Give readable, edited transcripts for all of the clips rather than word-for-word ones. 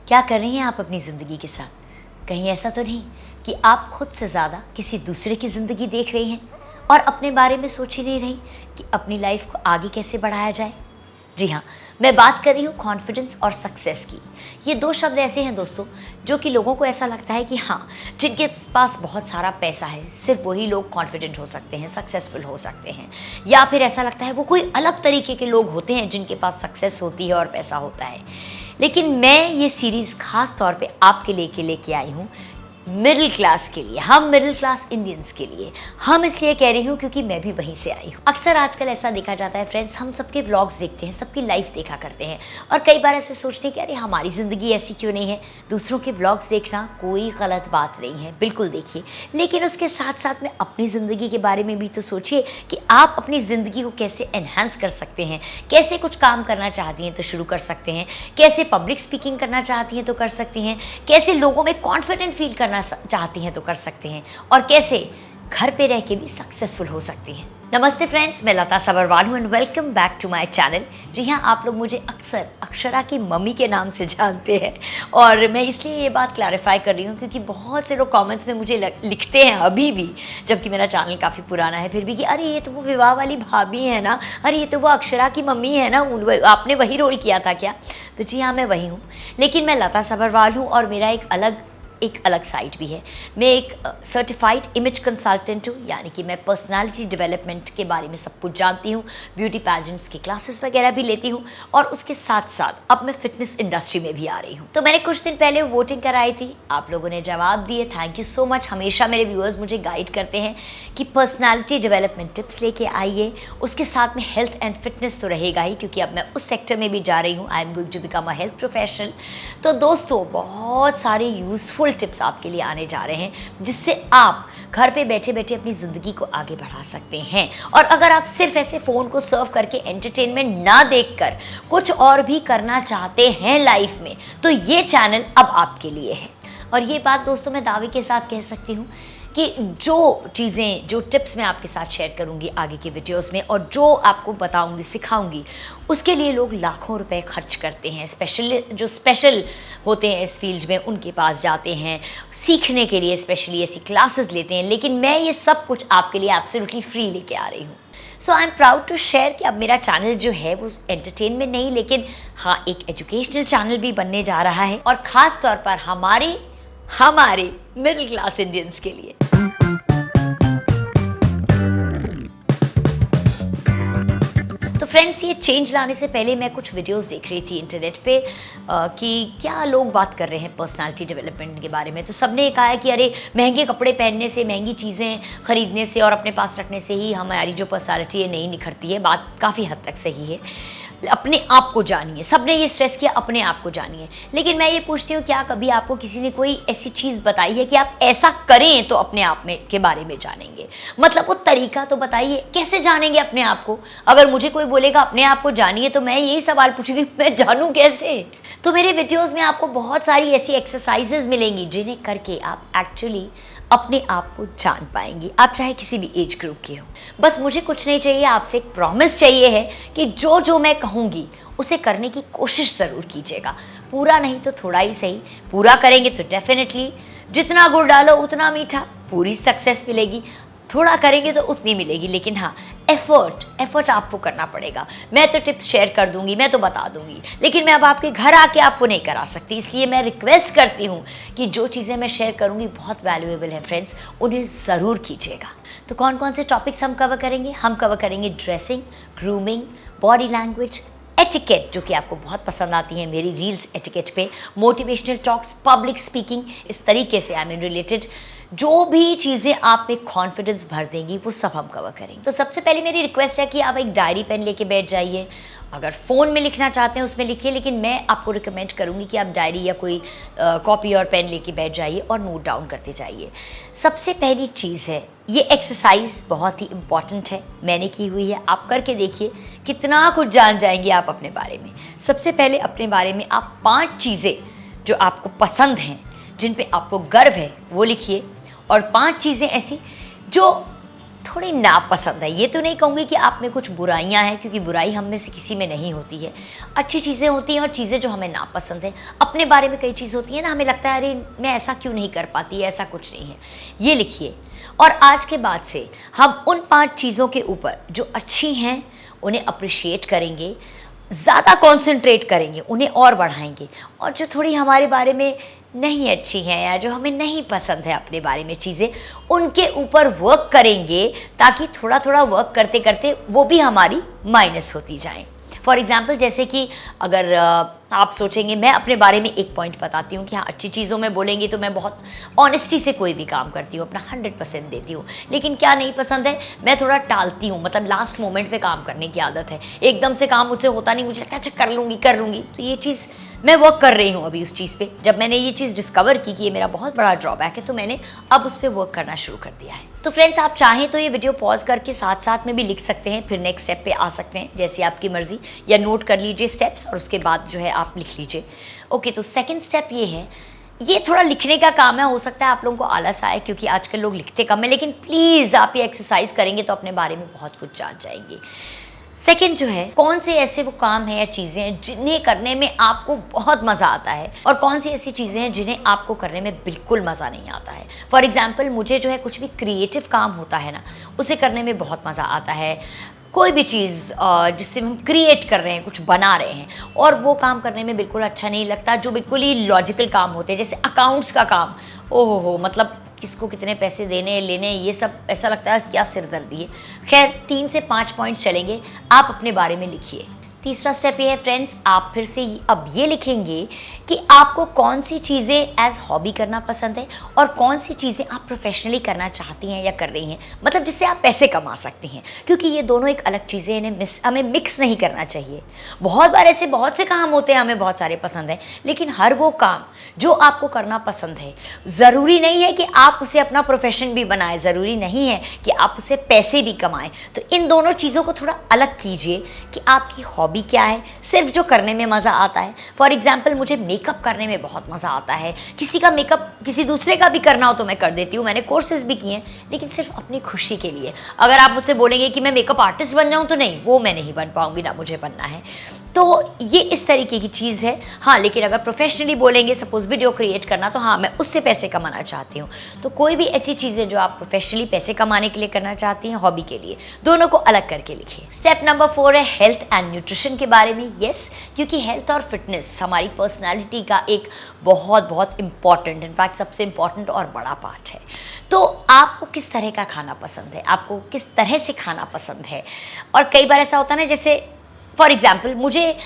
क्या कर रही हैं आप अपनी ज़िंदगी के साथ? कहीं ऐसा तो नहीं कि आप खुद से ज़्यादा किसी दूसरे की ज़िंदगी देख रही हैं और अपने बारे में सोच ही नहीं रही कि अपनी लाइफ को आगे कैसे बढ़ाया जाए? जी हाँ, मैं बात कर रही हूँ कॉन्फिडेंस और सक्सेस की। ये दो शब्द ऐसे हैं दोस्तों, जो कि लोगों को ऐसा लगता है कि हाँ, जिनके पास बहुत सारा पैसा है सिर्फ वही लोग कॉन्फिडेंट हो सकते हैं, सक्सेसफुल हो सकते हैं, या फिर ऐसा लगता है वो कोई अलग तरीके के लोग होते हैं जिनके पास सक्सेस होती है और पैसा होता है। लेकिन मैं ये सीरीज़ खास तौर पे आपके लेके आई हूँ मिडिल क्लास के लिए, हम मिडिल क्लास इंडियंस के लिए। हम इसलिए कह रही हूँ क्योंकि मैं भी वहीं से आई हूँ। अक्सर आजकल ऐसा देखा जाता है फ्रेंड्स, हम सबके व्लॉग्स देखते हैं, सबकी लाइफ देखा करते हैं और कई बार ऐसे सोचते हैं कि अरे हमारी ज़िंदगी ऐसी क्यों नहीं है। दूसरों के व्लॉग्स देखना कोई गलत बात नहीं है, बिल्कुल देखिए, लेकिन उसके साथ साथ में अपनी ज़िंदगी के बारे में भी तो सोचिए कि आप अपनी ज़िंदगी को कैसे एनहांस कर सकते हैं, कैसे कुछ काम करना चाहती हैं तो शुरू कर सकते हैं, कैसे पब्लिक स्पीकिंग करना चाहती हैं तो कर सकती हैं, कैसे लोगों में कॉन्फिडेंट फील करना चाहती हैं तो कर सकते हैं, और कैसे घर पे रह के भी सक्सेसफुल हो सकती हैं। नमस्ते फ्रेंड्स, मैं लता सबरवाल हूँ and welcome back to my channel. जी हाँ, आप लोग मुझे अक्सर अक्षरा की मम्मी के नाम से जानते हैं और मैं इसलिए ये बात क्लैरिफाई कर रही हूँ क्योंकि बहुत से लोग कमेंट्स में मुझे लिखते हैं अभी भी, जबकि मेरा चैनल काफ़ी पुराना है, फिर भी कि अरे ये तो वो विवाह वाली भाभी है ना, अरे ये तो वो अक्षरा की मम्मी है ना, आपने वही रोल किया था क्या? तो जी हाँ, मैं वही हूँ, लेकिन मैं लता सबरवाल हूँ और मेरा एक अलग साइट भी है। मैं एक सर्टिफाइड इमेज कंसल्टेंट हूँ, यानी कि मैं पर्सनालिटी डेवलपमेंट के बारे में सब कुछ जानती हूँ, ब्यूटी पैजेंट्स की क्लासेस वगैरह भी लेती हूँ और उसके साथ साथ अब मैं फिटनेस इंडस्ट्री में भी आ रही हूँ। तो मैंने कुछ दिन पहले वोटिंग कराई थी, आप लोगों ने जवाब दिए, थैंक यू सो मच। हमेशा मेरे व्यूअर्स मुझे गाइड करते हैं कि पर्सनैलिटी डेवलपमेंट टिप्स लेके आइए, उसके साथ में हेल्थ एंड फिटनेस तो रहेगा ही, क्योंकि अब मैं उस सेक्टर में भी जा रही हूँ। I am going to become a health professional. तो दोस्तों, बहुत सारे यूज़फुल टिप्स आपके लिए आने जा रहे हैं जिससे आप घर पे बैठे बैठे अपनी ज़िंदगी को आगे बढ़ा सकते हैं। और अगर आप सिर्फ ऐसे फ़ोन को सर्व करके एंटरटेनमेंट ना देखकर कुछ और भी करना चाहते हैं लाइफ में, तो ये चैनल अब आपके लिए है। और ये बात दोस्तों मैं दावे के साथ कह सकती हूँ कि जो चीज़ें, जो टिप्स मैं आपके साथ शेयर करूँगी आगे की वीडियोस में और जो आपको बताऊँगी, सिखाऊँगी, उसके लिए लोग लाखों रुपए खर्च करते हैं। जो स्पेशल होते हैं इस फील्ड में, उनके पास जाते हैं सीखने के लिए, स्पेशली ऐसी क्लासेस लेते हैं, लेकिन मैं ये सब कुछ आपके लिए एब्सोल्युटली फ्री लेके आ रही हूँ। So I am proud to share कि अब मेरा चैनल जो है वो एंटरटेनमेंट नहीं, लेकिन हाँ, एक एजुकेशनल चैनल भी बनने जा रहा है, और ख़ास तौर पर हमारे मिडिल क्लास इंडियंस के लिए। तो फ्रेंड्स, ये चेंज लाने से पहले मैं कुछ वीडियोस देख रही थी इंटरनेट पे कि क्या लोग बात कर रहे हैं पर्सनालिटी डेवलपमेंट के बारे में। तो सबने ये कहा है कि अरे महंगे कपड़े पहनने से, महंगी चीज़ें ख़रीदने से और अपने पास रखने से ही हमारी जो पर्सनालिटी है नहीं निखरती है। बात काफ़ी हद तक सही है। अपने आप को जानिए, सबने ये स्ट्रेस किया, अपने आप को जानिए। लेकिन मैं ये पूछती हूँ, क्या कभी आपको किसी ने कोई ऐसी चीज़ बताई है कि आप ऐसा करें तो अपने आप में के बारे में जानेंगे? मतलब वो तरीका तो बताइए, कैसे जानेंगे अपने आप को? अगर मुझे कोई बोलेगा अपने आप को जानिए, तो मैं यही सवाल पूछूंगी, मैं जानूँ कैसे? तो मेरे वीडियोज़ में आपको बहुत सारी ऐसी एक्सरसाइजेज मिलेंगी जिन्हें करके आप एक्चुअली अपने आप को जान पाएंगी, आप चाहे किसी भी एज ग्रुप के हो। बस मुझे कुछ नहीं चाहिए, आपसे एक प्रॉमिस चाहिए है कि जो मैं कहूँगी उसे करने की कोशिश ज़रूर कीजिएगा। पूरा नहीं तो थोड़ा ही सही, पूरा करेंगे तो डेफिनेटली जितना गुड़ डालो उतना मीठा, पूरी सक्सेस मिलेगी। थोड़ा करेंगे तो उतनी मिलेगी, लेकिन हाँ, एफर्ट आपको करना पड़ेगा। मैं तो टिप्स शेयर कर दूंगी, मैं तो बता दूंगी, लेकिन मैं अब आपके घर आके आपको नहीं करा सकती। इसलिए मैं रिक्वेस्ट करती हूँ कि जो चीज़ें मैं शेयर करूँगी बहुत वैल्यूएबल हैं फ्रेंड्स, उन्हें ज़रूर कीजिएगा। तो कौन कौन से टॉपिक्स हम कवर करेंगे? हम कवर करेंगे dressing, grooming, body language, etiquette, जो कि आपको बहुत पसंद आती है मेरी रील्स एटिकेट पे, मोटिवेशनल टॉक्स, पब्लिक स्पीकिंग, इस तरीके से आई मीन रिलेटेड जो भी चीज़ें आप में कॉन्फिडेंस भर देंगी वो सब हम कवर करेंगे। तो सबसे पहले मेरी रिक्वेस्ट है कि आप एक डायरी पेन लेके बैठ जाइए। अगर फ़ोन में लिखना चाहते हैं उसमें लिखिए, लेकिन मैं आपको रिकमेंड करूँगी कि आप डायरी या कोई कॉपी और पेन लेके बैठ जाइए और नोट डाउन करते जाइए। सबसे पहली चीज़ है, ये एक्सरसाइज बहुत ही इम्पॉर्टेंट है, मैंने की हुई है, आप करके देखिए, कितना कुछ जान जाएंगे आप अपने बारे में। सबसे पहले अपने बारे में आप 5 चीज़ें जो आपको पसंद हैं, जिन पे आपको गर्व है, वो लिखिए, और 5 चीज़ें ऐसी जो थोड़ी नापसंद है। ये तो नहीं कहूँगी कि आप में कुछ बुराइयाँ हैं, क्योंकि बुराई हम में से किसी में नहीं होती है। अच्छी चीज़ें होती हैं और चीज़ें जो हमें नापसंद है। अपने बारे में कई चीज़ होती हैं ना, हमें लगता है अरे मैं ऐसा क्यों नहीं कर पाती, ऐसा कुछ नहीं है। ये लिखिए और आज के बाद से हम उन 5 चीज़ों के ऊपर जो अच्छी हैं उन्हें अप्रिशिएट करेंगे, ज़्यादा कॉन्सेंट्रेट करेंगे, उन्हें और बढ़ाएंगे। और जो थोड़ी हमारे बारे में नहीं अच्छी हैं या जो हमें नहीं पसंद है अपने बारे में चीज़ें, उनके ऊपर वर्क करेंगे, ताकि थोड़ा थोड़ा वर्क करते करते वो भी हमारी माइनस होती जाएं। फॉर एग्ज़ाम्पल, जैसे कि अगर आप सोचेंगे, मैं अपने बारे में एक पॉइंट बताती हूँ कि हाँ, अच्छी चीज़ों में बोलेंगी तो मैं बहुत ऑनेस्टी से कोई भी काम करती हूँ, अपना 100% देती हूँ। लेकिन क्या नहीं पसंद है, मैं थोड़ा टालती हूँ, मतलब लास्ट मोमेंट पे काम करने की आदत है। एकदम से काम मुझसे होता नहीं, मुझे लगता है अच्छा कर लूँगी। तो ये चीज़ मैं वर्क कर रही हूँ अभी उस चीज़ पे। जब मैंने ये चीज़ डिस्कवर की कि ये मेरा बहुत बड़ा ड्रॉबैक है, तो मैंने अब उस पर वर्क करना शुरू कर दिया है। तो फ्रेंड्स, आप चाहें तो ये वीडियो पॉज करके साथ साथ में भी लिख सकते हैं, फिर नेक्स्ट स्टेप पे आ सकते हैं, जैसी आपकी मर्जी, या नोट कर लीजिए स्टेप्स और उसके बाद जो है आप लिख लीजिए। ओके, तो सेकंड स्टेप ये है, ये थोड़ा लिखने का काम है। हो सकता है आप लोगों को आलस आए, क्योंकि आजकल लोग लिखते कम है, लेकिन प्लीज़ आप ये एक्सरसाइज करेंगे तो अपने बारे में बहुत कुछ जान जाएंगे। सेकंड जो है, कौन से ऐसे वो काम हैं या चीज़ें हैं जिन्हें करने में आपको बहुत मज़ा आता है, और कौन सी ऐसी चीज़ें हैं जिन्हें आपको करने में बिल्कुल मज़ा नहीं आता है। फॉर एग्ज़ाम्पल, मुझे जो है कुछ भी क्रिएटिव काम होता है ना, उसे करने में बहुत मज़ा आता है। कोई भी चीज़ जिससे हम क्रिएट कर रहे हैं, कुछ बना रहे हैं, और वो काम करने में बिल्कुल अच्छा नहीं लगता, जो बिल्कुल ही लॉजिकल काम होते हैं, जैसे अकाउंट्स का काम। ओहो हो, मतलब किसको कितने पैसे देने लेने, ये सब ऐसा लगता है क्या सिरदर्दी है। खैर, 3 से 5 पॉइंट्स चलेंगे, आप अपने बारे में लिखिए। तीसरा स्टेप ये है फ्रेंड्स, आप फिर से अब ये लिखेंगे कि आपको कौन सी चीज़ें एज हॉबी करना पसंद है और कौन सी चीज़ें आप प्रोफेशनली करना चाहती हैं या कर रही हैं, मतलब जिससे आप पैसे कमा सकती हैं। क्योंकि ये दोनों एक अलग चीज़ें, इन्हें हमें मिक्स नहीं करना चाहिए। बहुत बार ऐसे बहुत से काम होते हैं हमें बहुत सारे पसंद हैं, लेकिन हर वो काम जो आपको करना पसंद है, ज़रूरी नहीं है कि आप उसे अपना प्रोफेशन भी बनाएं, ज़रूरी नहीं है कि आप उसे पैसे भी कमाएं। तो इन दोनों चीज़ों को थोड़ा अलग कीजिए कि आपकी हॉबी क्या है, सिर्फ जो करने में मज़ा आता है। फॉर एग्जाम्पल, मुझे मेकअप करने में बहुत मज़ा आता है। किसी का मेकअप, किसी दूसरे का भी करना हो तो मैं कर देती हूँ, मैंने कोर्सेज भी किए हैं, लेकिन सिर्फ अपनी खुशी के लिए। अगर आप मुझसे बोलेंगे कि मैं मेकअप आर्टिस्ट बन जाऊँ, तो नहीं, वो मैं नहीं बन पाऊँगी, ना मुझे बनना है। तो ये इस तरीके की चीज़ है। हाँ, लेकिन अगर प्रोफेशनली बोलेंगे, सपोज वीडियो क्रिएट करना, तो हाँ, मैं उससे पैसे कमाना चाहती हूँ। तो कोई भी ऐसी चीज़ें जो आप प्रोफेशनली पैसे कमाने के लिए करना चाहती हैं, हॉबी के लिए, दोनों को अलग करके लिखिए। स्टेप नंबर 4 है हेल्थ एंड न्यूट्रिशन के बारे में। यस, क्योंकि हेल्थ और फिटनेस हमारी पर्सनैलिटी का एक बहुत इंपॉर्टेंट, इनफैक्ट सबसे इंपॉर्टेंट और बड़ा पार्ट है। तो आपको किस तरह का खाना पसंद है, आपको किस तरह से खाना पसंद है। और कई बार ऐसा होता है ना, जैसे फॉर एग्जाम्पल, मुझे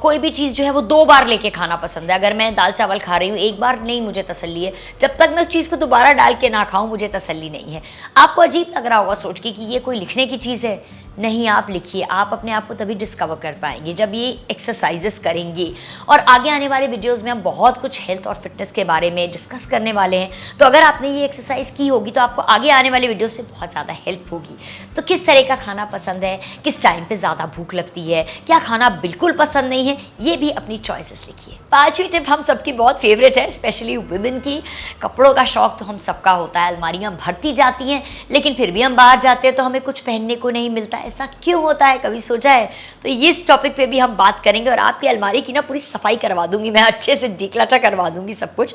कोई भी चीज़ जो है वो 2 बार लेके खाना पसंद है। अगर मैं दाल चावल खा रही हूँ, एक बार नहीं मुझे तसल्ली है, जब तक मैं उस चीज़ को दोबारा डाल के ना खाऊं मुझे तसल्ली नहीं है। आपको अजीब लग रहा होगा सोच के कि ये कोई लिखने की चीज़ है। नहीं, आप लिखिए, आप अपने आप को तभी डिस्कवर कर पाएंगे जब ये एक्सरसाइजेस करेंगे। और आगे आने वाले वीडियोस में हम बहुत कुछ हेल्थ और फिटनेस के बारे में डिस्कस करने वाले हैं। तो अगर आपने ये एक्सरसाइज की होगी तो आपको आगे आने वाले वीडियो से बहुत ज़्यादा हेल्प होगी। तो किस तरह का खाना पसंद है, किस टाइम पे ज़्यादा भूख लगती है, क्या खाना बिल्कुल पसंद नहीं है, ये भी अपनी चॉइसेस लिखिए। 5वीं टिप हम सबकी बहुत फेवरेट है, स्पेशली वुमेन की। कपड़ों का शौक तो हम सबका होता है, अलमारियाँ भरती जाती हैं, लेकिन फिर भी हम बाहर जाते हैं तो हमें कुछ पहनने को नहीं मिलता। ऐसा क्यों होता है, कभी सोचा है? तो इस टॉपिक पे भी हम बात करेंगे और आपकी अलमारी की ना पूरी सफाई करवा दूंगी मैं, अच्छे से डिक्लटर करवा दूंगी सब कुछ।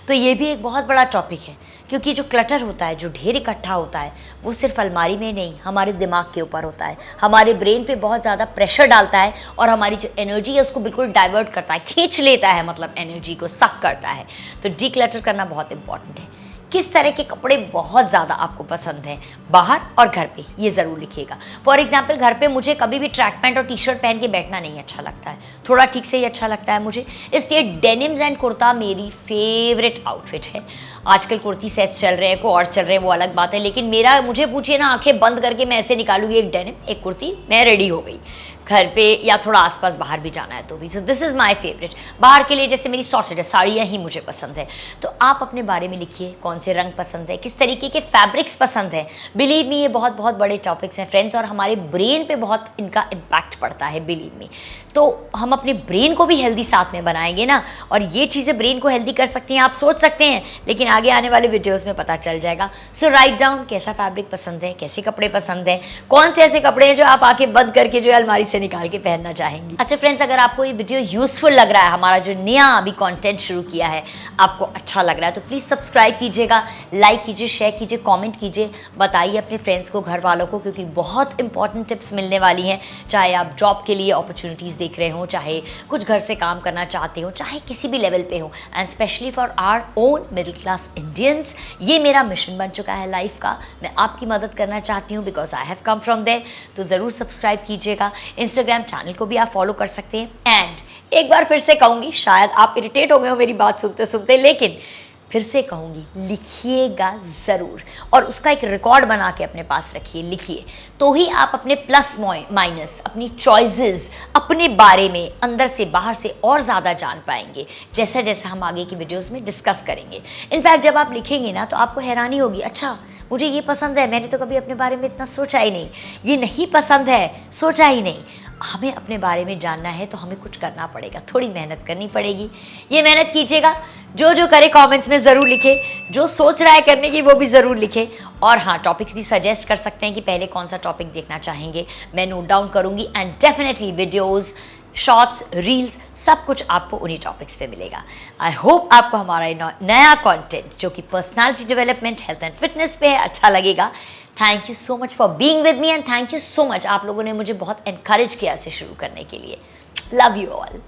तो ये भी एक बहुत बड़ा टॉपिक है, क्योंकि जो क्लटर होता है, जो ढेर इकट्ठा होता है, वो सिर्फ अलमारी में नहीं, हमारे दिमाग के ऊपर होता है, हमारे ब्रेन पे बहुत ज़्यादा प्रेशर डालता है और हमारी जो एनर्जी है उसको बिल्कुल डाइवर्ट करता है, खींच लेता है, मतलब एनर्जी को सक करता है। तो डिक्लटर करना बहुत इंपॉर्टेंट है। किस तरह के कपड़े बहुत ज़्यादा आपको पसंद हैं, बाहर और घर पे, ये ज़रूर लिखिएगा। फॉर एग्जांपल, घर पे मुझे कभी भी ट्रैक पैंट और टी शर्ट पहन के बैठना नहीं अच्छा लगता है, थोड़ा ठीक से ही अच्छा लगता है मुझे। इसलिए डेनिम्स एंड कुर्ता मेरी फेवरेट आउटफिट है। आजकल कुर्ती सेट्स चल रहे हैं, कोर्स चल रहे हैं, वो अलग बात है, लेकिन मुझे पूछिए ना, आंखें बंद करके मैं ऐसे निकालूंगी एक डेनिम, एक कुर्ती, मैं रेडी हो गई। घर पे या थोड़ा आसपास बाहर भी जाना है तो भी। So this is my favourite. बाहर के लिए जैसे मेरी सॉर्टेड है, साड़ियाँ ही मुझे पसंद है। तो आप अपने बारे में लिखिए, कौन से रंग पसंद है, किस तरीके के फैब्रिक्स पसंद है। बिलीव मी, ये बहुत बहुत बड़े टॉपिक्स हैं फ्रेंड्स, और हमारे ब्रेन पे बहुत इनका इम्पैक्ट पड़ता है, बिलीव मी। तो हम अपने ब्रेन को भी हेल्दी साथ में बनाएंगे ना, और ये चीज़ें ब्रेन को हेल्दी कर सकती हैं। आप सोच सकते हैं, लेकिन आगे आने वाले वीडियोस में पता चल जाएगा। सो राइट डाउन, कैसा फैब्रिक पसंद है, कैसे कपड़े पसंद है, कौन से ऐसे कपड़े हैं जो आप आंखें बंद करके जो है अलमारी से निकाल के पहनना चाहेंगी। अच्छा फ्रेंड्स, अगर आपको ये वीडियो यूजफुल लग रहा है, हमारा जो नया अभी कंटेंट शुरू किया है आपको अच्छा लग रहा है, तो प्लीज़ सब्सक्राइब कीजिएगा, लाइक कीजिए, शेयर कीजिए, कमेंट कीजिए, बताइए अपने फ्रेंड्स को, घर वालों को, क्योंकि बहुत इंपॉर्टेंट टिप्स मिलने वाली हैं। चाहे आप जॉब के लिए अपॉर्चुनिटीज़ देख रहे हो, चाहे कुछ घर से काम करना चाहते हो, चाहे किसी भी लेवल पे हो, and specially for our own middle class Indians, ये मेरा मिशन बन चुका है लाइफ का। मैं आपकी मदद करना चाहती हूँ because I have come from there. तो ज़रूर सब्सक्राइब कीजिएगा। इंस्टाग्राम चैनल को भी आप फॉलो कर सकते हैं। एंड एक बार फिर से कहूँगी, शायद आप इरिटेट हो गए हो मेरी बात सुनते सुनते, लेकिन फिर से कहूँगी, लिखिएगा ज़रूर, और उसका एक रिकॉर्ड बना के अपने पास रखिए, लिखिए। तो ही आप अपने प्लस माइनस, अपनी चॉइसेस, अपने बारे में अंदर से बाहर से और ज़्यादा जान पाएंगे, जैसे जैसे हम आगे की वीडियोस में डिस्कस करेंगे। इनफैक्ट जब आप लिखेंगे ना, तो आपको हैरानी होगी, अच्छा मुझे ये पसंद है, मैंने तो कभी अपने बारे में इतना सोचा ही नहीं, ये नहीं पसंद है, सोचा ही नहीं। हमें अपने बारे में जानना है तो हमें कुछ करना पड़ेगा, थोड़ी मेहनत करनी पड़ेगी। ये मेहनत कीजिएगा, जो करे कमेंट्स में ज़रूर लिखे, जो सोच रहा है करने की वो भी ज़रूर लिखे। और हाँ, टॉपिक्स भी सजेस्ट कर सकते हैं कि पहले कौन सा टॉपिक देखना चाहेंगे, मैं नोट डाउन करूँगी। And definitely videos, shorts, reels, सब कुछ आपको उन्हीं टॉपिक्स पे मिलेगा। आई होप आपको हमारा नया कंटेंट जो कि personality development, health and fitness पे है, अच्छा लगेगा। Thank you so much for being with me, and thank you so much, आप लोगों ने मुझे बहुत एनकरेज किया इसे शुरू करने के लिए। Love you all.